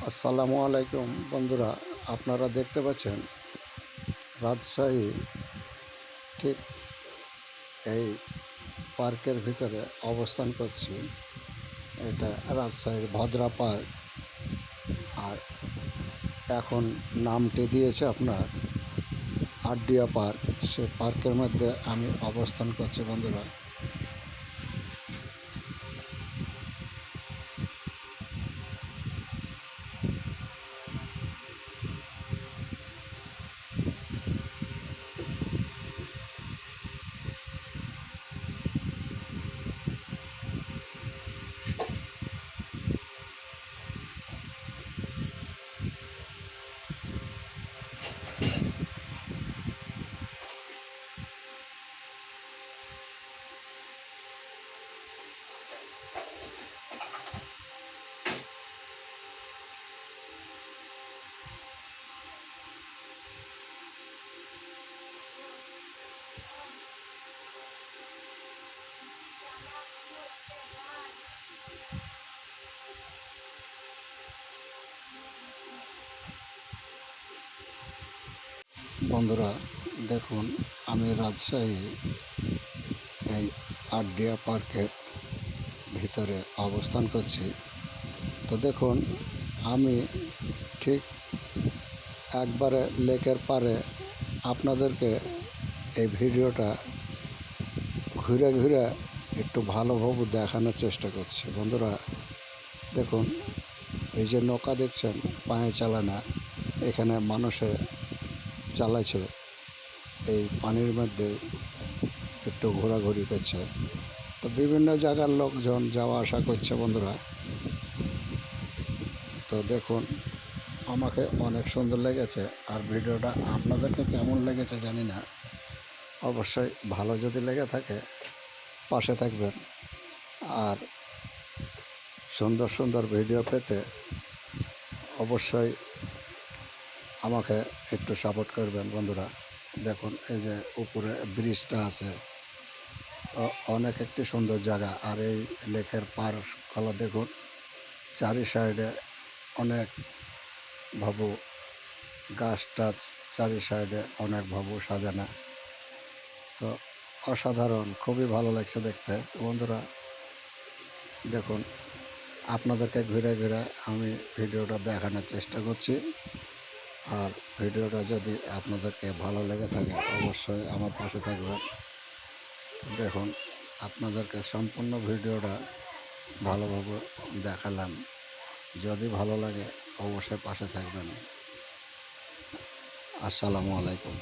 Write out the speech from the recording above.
আসসালামু আলাইকুম বন্ধুরা, আপনারা দেখতে পাচ্ছেন রাজশাহী ঠিক এই পার্কের ভিতরে অবস্থান করছি। এটা রাজশাহীর ভদ্রা পার্ক, আর এখন নামটি দিয়েছে আপনার আড্ডিয়া পার্ক। সে পার্কের মধ্যে আমি অবস্থান করছি বন্ধুরা। বন্ধুরা দেখুন, আমি রাজশাহী এই আড্ডিয়া পার্কের ভিতরে অবস্থান করছি। তো দেখুন, আমি ঠিক একবারে লেকের পারে আপনাদেরকে এই ভিডিওটা ঘুরে ঘুরে একটু ভালোভাবে দেখানোর চেষ্টা করছি। বন্ধুরা দেখুন, এই যে নৌকা দেখছেন, পায়ে চালানা, এখানে মানুষে চালাচ্ছে, এই পানির মধ্যে একটু ঘোরাঘুরি করছে। তো বিভিন্ন জায়গার লোকজন যাওয়া আসা করছে বন্ধুরা। তো দেখুন, আমাকে অনেক সুন্দর লেগেছে। আর ভিডিওটা আপনাদেরকে কেমন লেগেছে জানি না, অবশ্যই ভালো যদি লেগে থাকে পাশে থাকবেন। আর সুন্দর সুন্দর ভিডিও পেতে অবশ্যই আমাকে একটু সাপোর্ট করবেন বন্ধুরা। দেখুন, এই যে উপরে ব্রিজটা আছে, অনেক একটি সুন্দর জায়গা। আর এই লেকের পাড়গুলো দেখুন, চারি সাইডে অনেক ভাবু গাছ টাছ, চারি সাইডে অনেক ভাবু সাজানো। তো অসাধারণ, খুবই ভালো লাগছে দেখতে। তো বন্ধুরা দেখুন, আপনাদেরকে ঘুরে ঘুরে আমি ভিডিওটা দেখানোর চেষ্টা করছি। আর ভিডিওটা যদি আপনাদেরকে ভালো লেগে থাকে অবশ্যই আমার পাশে থাকবেন। দেখুন, আপনাদেরকে সম্পূর্ণ ভিডিওটা ভালোভাবে দেখালাম। যদি ভালো লাগে অবশ্যই পাশে থাকবেন। আসসালামু আলাইকুম।